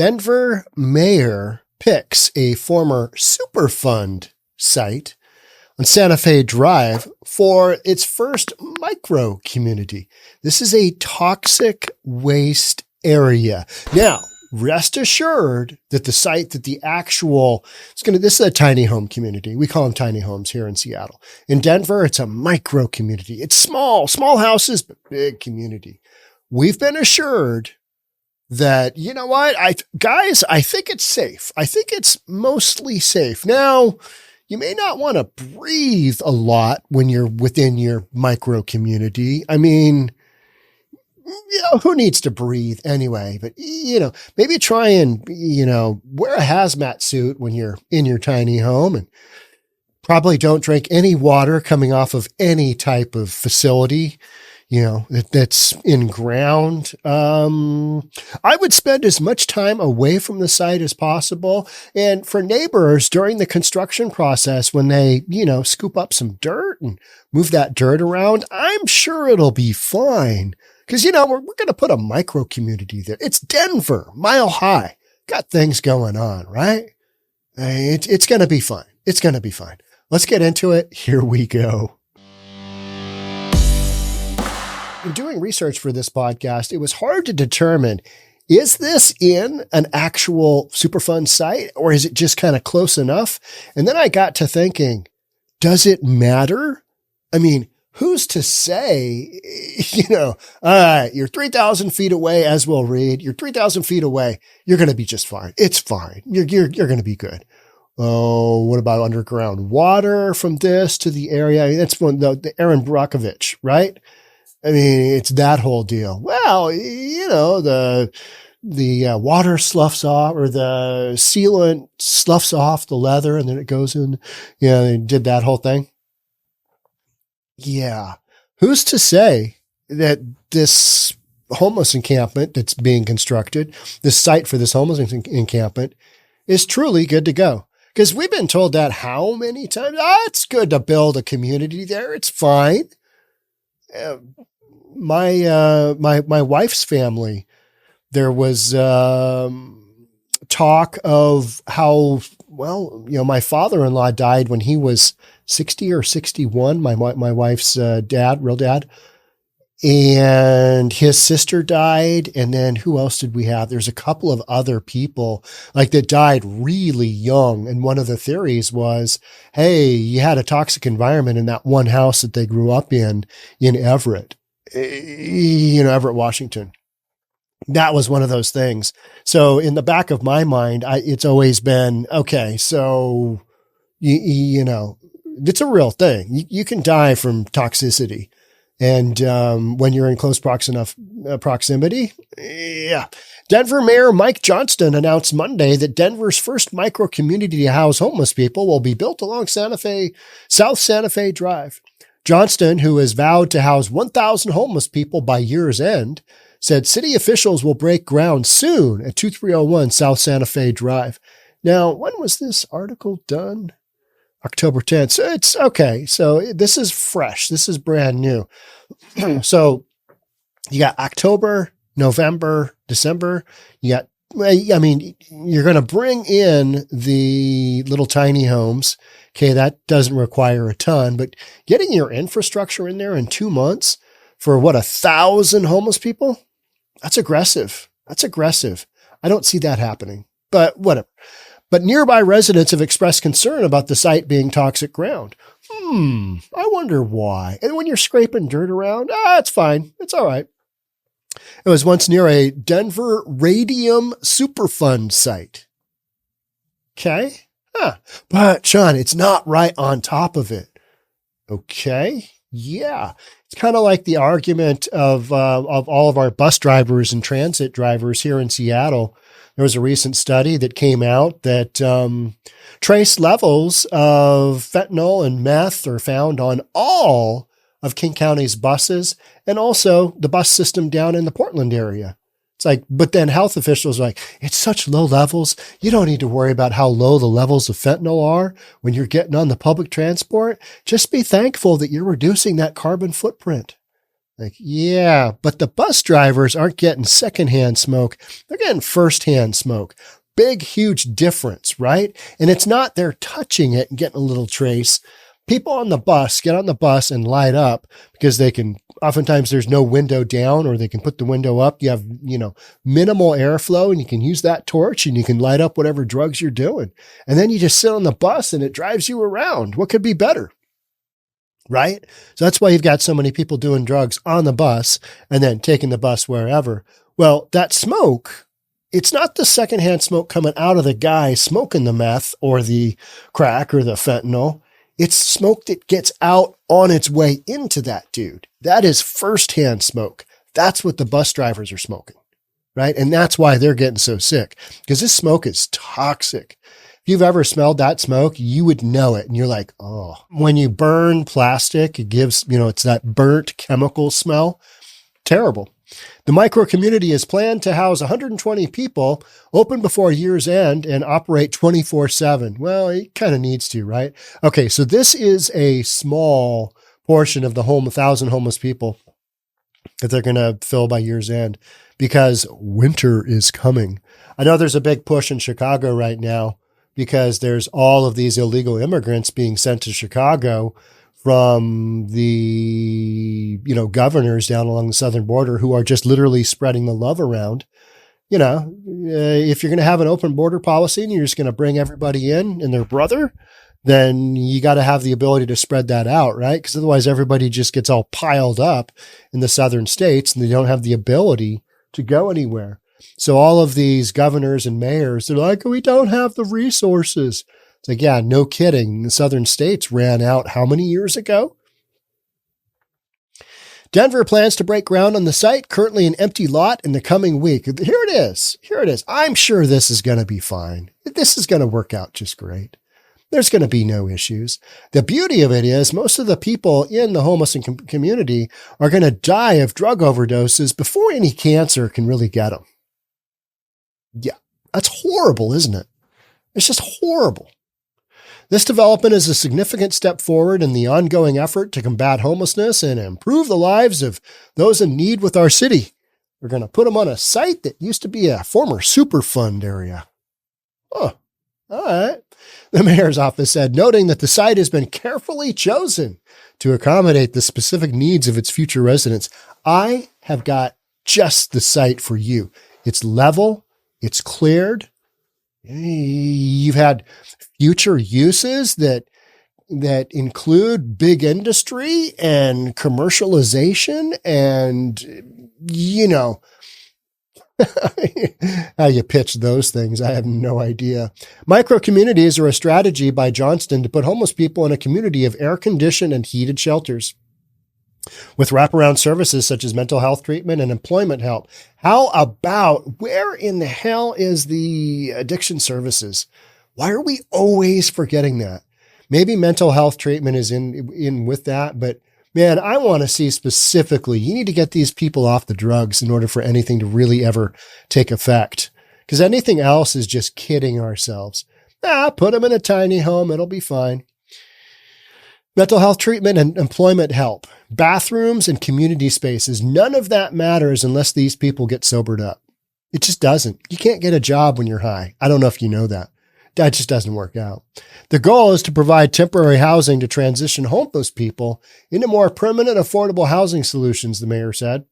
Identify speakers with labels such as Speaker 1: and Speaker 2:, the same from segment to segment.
Speaker 1: Denver mayor picks a former Superfund site on Santa Fe Drive for its first micro community. This is a toxic waste area. Now, rest assured that the site that this is a tiny home community. We call them tiny homes here in Seattle. In Denver, it's a micro community. It's small houses, but big community. We've been assured that, you know what, I think it's safe. I think it's mostly safe. Now, you may not want to breathe a lot when you're within your micro community. I mean, who needs to breathe anyway? But, maybe try and, wear a hazmat suit when you're in your tiny home, and probably don't drink any water coming off of any type of facility, that's in ground. I would spend as much time away from the site as possible. And for neighbors during the construction process, when they, scoop up some dirt and move that dirt around, I'm sure it'll be fine. Because, we're going to put a micro community there. It's Denver, mile high. Got things going on, right? It's going to be fine. It's going to be fine. Let's get into it. Here we go. In doing research for this podcast, it was hard to determine, is this in an actual Superfund site, or is it just kind of close enough? And then I got to thinking, does it matter? I mean, who's to say, all right, you're 3,000 feet away, as we'll read, you're 3,000 feet away. You're going to be just fine. It's fine. You're going to be good. Oh, what about underground water from this to the area? I mean, that's the Aaron Brockovich, right? I mean, it's that whole deal. Well, the water sloughs off, or the sealant sloughs off the leather, and then it goes in, they did that whole thing. Yeah. Who's to say that this homeless encampment that's being constructed, this site for this homeless encampment, is truly good to go? Because we've been told that how many times? It's good to build a community there. It's fine. My wife's family, there was talk of how, my father-in-law died when he was 60 or 61, my wife's real dad, and his sister died. And then who else did we have? There's a couple of other people that died really young. And one of the theories was, hey, you had a toxic environment in that one house that they grew up in Everett. Everett, Washington. That was one of those things. So in the back of my mind, it's always been, okay, so, it's a real thing. You can die from toxicity. And when you're in close proximity, yeah. Denver Mayor Mike Johnston announced Monday that Denver's first micro community to house homeless people will be built along South Santa Fe Drive. Johnston, who has vowed to house 1,000 homeless people by year's end, said city officials will break ground soon at 2301 South Santa Fe Drive. Now, when was this article done? October 10th. So it's okay. So this is fresh. This is brand new. So you got October, November, December. You're going to bring in the little tiny homes. Okay. That doesn't require a ton, but getting your infrastructure in there in 2 months for 1,000 homeless people, that's aggressive. I don't see that happening, but whatever. But nearby residents have expressed concern about the site being toxic ground. I wonder why. And when you're scraping dirt around, it's fine. It's all right. It was once near a Denver Radium Superfund site. Okay. But Sean, it's not right on top of it. Okay. Yeah. It's kind of like the argument of all of our bus drivers and transit drivers here in Seattle. There was a recent study that came out that trace levels of fentanyl and meth are found on all of King County's buses and also the bus system down in the Portland area. It's like, but then health officials are like, it's such low levels. You don't need to worry about how low the levels of fentanyl are when you're getting on the public transport. Just be thankful that you're reducing that carbon footprint. Like, yeah, but the bus drivers aren't getting secondhand smoke. They're getting firsthand smoke. Big, huge difference, right? And it's not they're touching it and getting a little trace. People on the bus get on the bus and light up because they can, oftentimes there's no window down, or they can put the window up. You have, minimal airflow, and you can use that torch and you can light up whatever drugs you're doing. And then you just sit on the bus and it drives you around. What could be better? Right? So that's why you've got so many people doing drugs on the bus and then taking the bus wherever. Well, that smoke, it's not the secondhand smoke coming out of the guy smoking the meth or the crack or the fentanyl. It's smoke that gets out on its way into that dude. That is firsthand smoke. That's what the bus drivers are smoking, right? And that's why they're getting so sick, because this smoke is toxic. If you've ever smelled that smoke, you would know it. And you're like, oh, when you burn plastic, it gives, it's that burnt chemical smell. Terrible. The micro community is planned to house 120 people, open before year's end, and operate 24/7. Well, it kind of needs to, right? Okay, so this is a small portion of the 1,000 homeless people that they're going to fill by year's end, because winter is coming. I know there's a big push in Chicago right now because there's all of these illegal immigrants being sent to Chicago from the, governors down along the southern border who are just literally spreading the love around. If you're going to have an open border policy and you're just going to bring everybody in and their brother, then you got to have the ability to spread that out, right? Because otherwise everybody just gets all piled up in the southern states and they don't have the ability to go anywhere. So all of these governors and mayors, they're like, we don't have the resources. It's like, yeah, no kidding. The southern states ran out how many years ago? Denver plans to break ground on the site, currently an empty lot, in the coming week. Here it is. Here it is. I'm sure this is going to be fine. This is going to work out just great. There's going to be no issues. The beauty of it is most of the people in the homeless community are going to die of drug overdoses before any cancer can really get them. Yeah, that's horrible, isn't it? It's just horrible. This development is a significant step forward in the ongoing effort to combat homelessness and improve the lives of those in need with our city. We're going to put them on a site that used to be a former Superfund area. Oh, all right. The mayor's office said, noting that the site has been carefully chosen to accommodate the specific needs of its future residents. I have got just the site for you. It's level. It's cleared. You've had future uses that include big industry and commercialization and, how you pitch those things, I have no idea. Micro communities are a strategy by Johnston to put homeless people in a community of air-conditioned and heated shelters with wraparound services such as mental health treatment and employment help. How about, where in the hell is the addiction services? Why are we always forgetting that? Maybe mental health treatment is in with that, but man, I want to see specifically, you need to get these people off the drugs in order for anything to really ever take effect. Because anything else is just kidding ourselves. Put them in a tiny home. It'll be fine. Mental health treatment and employment help, bathrooms and community spaces. None of that matters unless these people get sobered up. It just doesn't. You can't get a job when you're high. I don't know if you know that. That just doesn't work out. The goal is to provide temporary housing to transition homeless people into more permanent, affordable housing solutions, the mayor said.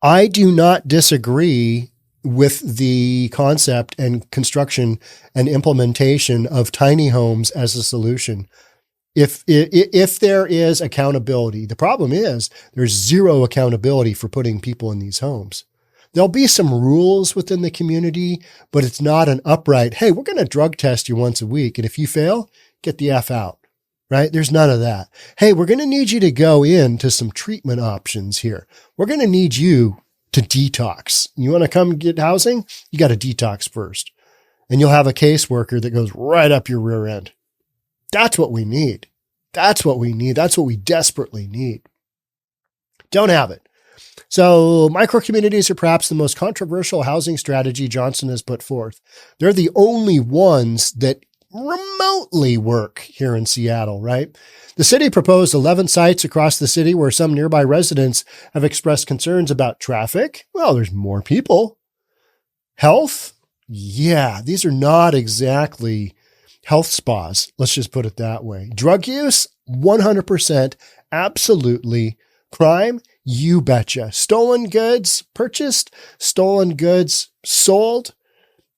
Speaker 1: I do not disagree with the concept and construction and implementation of tiny homes as a solution. If there is accountability, the problem is there's zero accountability for putting people in these homes. There'll be some rules within the community, but it's not an upright, hey, we're going to drug test you once a week. And if you fail, get the F out, right? There's none of that. Hey, we're going to need you to go into some treatment options here. We're going to need you to detox. You want to come get housing? You got to detox first. And you'll have a caseworker that goes right up your rear end. That's what we need. That's what we need. That's what we desperately need. Don't have it. So micro-communities are perhaps the most controversial housing strategy Johnston has put forth. They're the only ones that remotely work here in Seattle, right? The city proposed 11 sites across the city where some nearby residents have expressed concerns about traffic. Well, there's more people. Health? Yeah, these are not exactly health spas. Let's just put it that way. Drug use? 100%. Absolutely. Crime? You betcha. Stolen goods purchased, stolen goods sold,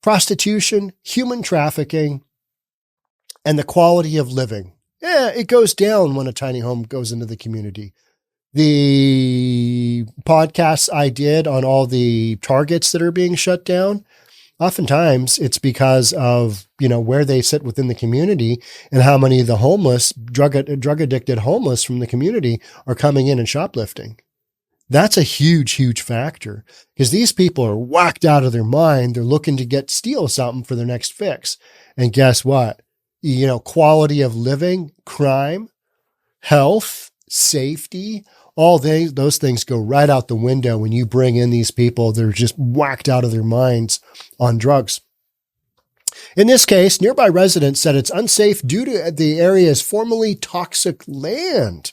Speaker 1: prostitution, human trafficking, and the quality of living. Yeah, it goes down when a tiny home goes into the community. The podcasts I did on all the targets that are being shut down, oftentimes it's because of, where they sit within the community and how many of the homeless, drug addicted homeless from the community are coming in and shoplifting. That's a huge, huge factor because these people are whacked out of their mind. They're looking to steal something for their next fix. And guess what? Quality of living, crime, health, safety, all those things go right out the window when you bring in these people that are just whacked out of their minds on drugs. In this case, nearby residents said it's unsafe due to the area's formerly toxic land.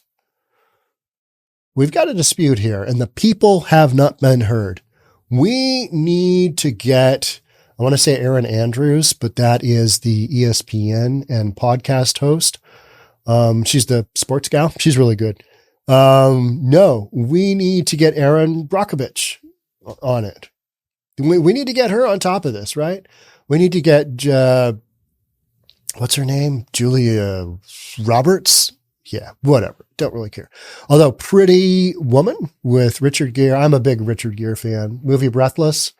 Speaker 1: We've got a dispute here, and the people have not been heard. We need to get, I want to say Erin Andrews, but that is the ESPN and podcast host. She's the sports gal. She's really good. No, we need to get Erin Brockovich on it. We need to get her on top of this, right? We need to get, what's her name? Julia Roberts. Yeah, whatever. Don't really care. Although Pretty Woman with Richard Gere. I'm a big Richard Gere fan. Movie Breathless.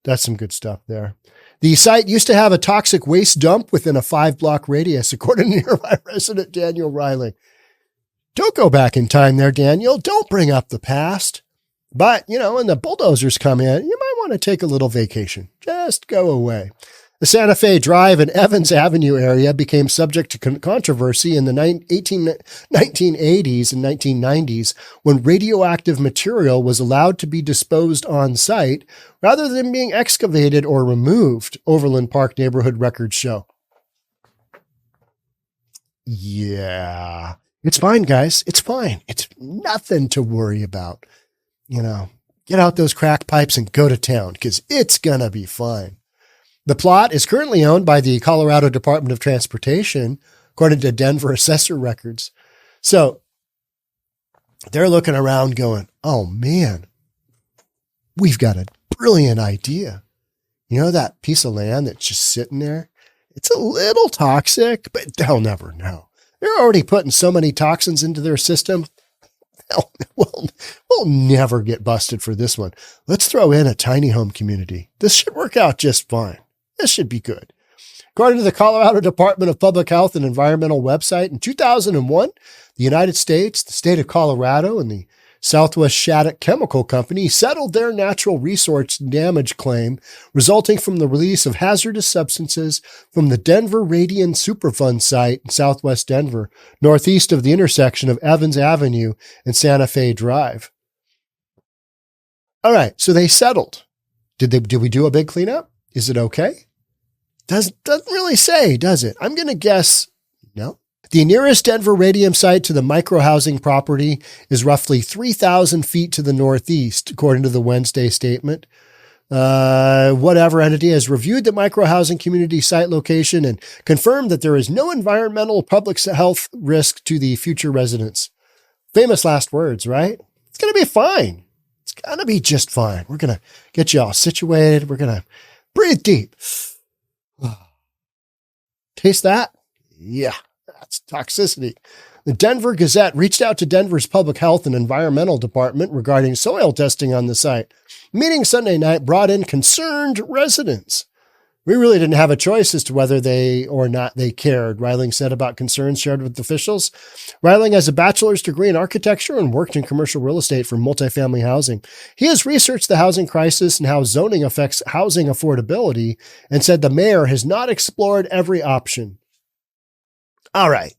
Speaker 1: That's some good stuff there. The site used to have a toxic waste dump within a 5-block radius, according to nearby resident Daniel Riley. Don't go back in time there, Daniel. Don't bring up the past. But, when the bulldozers come in, you might want to take a little vacation. Just go away. The Santa Fe Drive and Evans Avenue area became subject to controversy in the 1980s and 1990s when radioactive material was allowed to be disposed on site rather than being excavated or removed, Overland Park neighborhood records show. Yeah, it's fine, guys. It's fine. It's nothing to worry about. Get out those crack pipes and go to town because it's going to be fine. The plot is currently owned by the Colorado Department of Transportation, according to Denver assessor records. So they're looking around going, oh man, we've got a brilliant idea. That piece of land that's just sitting there, it's a little toxic, but they'll never know. They're already putting so many toxins into their system. We'll never get busted for this one. Let's throw in a tiny home community. This should work out just fine. This should be good. According to the Colorado Department of Public Health and Environmental website, in 2001, the United States, the state of Colorado, and the Southwest Shattuck Chemical Company settled their natural resource damage claim resulting from the release of hazardous substances from the Denver Radian Superfund site in southwest Denver, northeast of the intersection of Evans Avenue and Santa Fe Drive. All right, so they settled. Did we do a big cleanup? Is it okay? Doesn't really say, does it? I'm going to guess no. The nearest Denver radium site to the microhousing property is roughly 3,000 feet to the northeast, according to the Wednesday statement. Whatever entity has reviewed the microhousing community site location and confirmed that there is no environmental or public health risk to the future residents. Famous last words, right? It's going to be fine. It's going to be just fine. We're going to get you all situated. We're going to breathe deep. Taste that? Yeah, that's toxicity. The Denver Gazette reached out to Denver's Public Health and Environmental Department regarding soil testing on the site. Meeting Sunday night brought in concerned residents. We really didn't have a choice as to whether they or not they cared, Reiling said about concerns shared with officials. Reiling has a bachelor's degree in architecture and worked in commercial real estate for multifamily housing. He has researched the housing crisis and how zoning affects housing affordability and said the mayor has not explored every option. All right.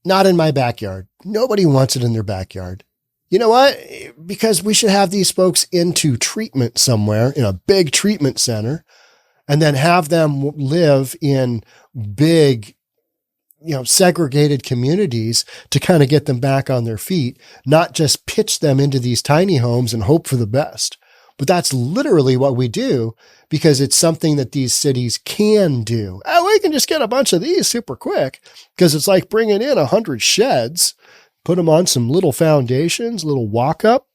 Speaker 1: Not in my backyard. Nobody wants it in their backyard. You know what? Because we should have these folks into treatment somewhere in a big treatment center. and then have them live in big, segregated communities to kind of get them back on their feet, not just pitch them into these tiny homes and hope for the best. But that's literally what we do because it's something that these cities can do. Oh, we can just get a bunch of these super quick because it's like bringing in 100 sheds, put them on some little foundations, little walk up.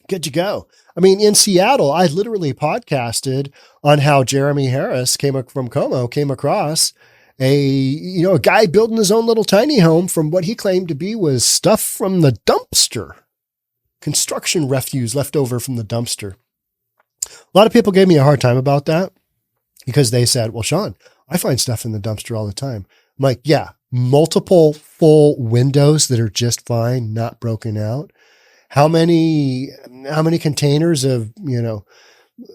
Speaker 1: Good to go. I mean, in Seattle, I literally podcasted on how Jeremy Harris from Como came across a guy building his own little tiny home from what he claimed to be was stuff from the dumpster, construction refuse left over from the dumpster. A lot of people gave me a hard time about that because they said, well, Sean, I find stuff in the dumpster all the time. I'm like, yeah, multiple full windows that are just fine, not broken out. How many containers of,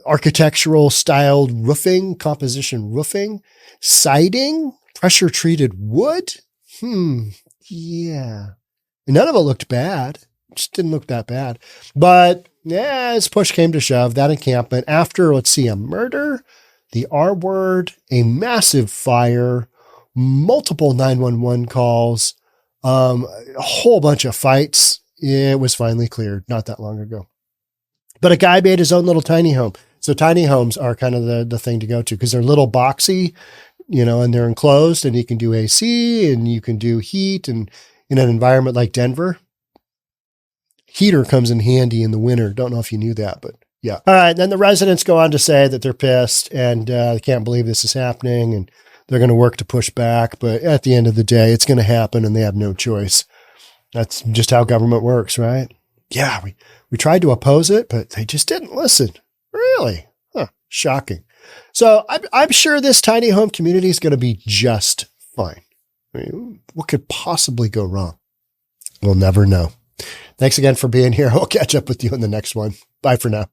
Speaker 1: architectural styled roofing, composition roofing, siding, pressure treated wood? Yeah. And none of it looked bad. It just didn't look that bad. But yeah, as push came to shove, that encampment after, a murder, the R word, a massive fire, multiple 911 calls, a whole bunch of fights. It was finally cleared not that long ago. But a guy made his own little tiny home. So tiny homes are kind of the thing to go to because they're little boxy, and they're enclosed and you can do AC and you can do heat. And in an environment like Denver, heater comes in handy in the winter. Don't know if you knew that, but yeah. All right. And then the residents go on to say that they're pissed and they can't believe this is happening and they're going to work to push back. But at the end of the day, it's going to happen and they have no choice. That's just how government works, right? Yeah, we tried to oppose it, but they just didn't listen. Really? Huh, shocking. So I'm sure this tiny home community is going to be just fine. I mean, what could possibly go wrong? We'll never know. Thanks again for being here. We'll catch up with you in the next one. Bye for now.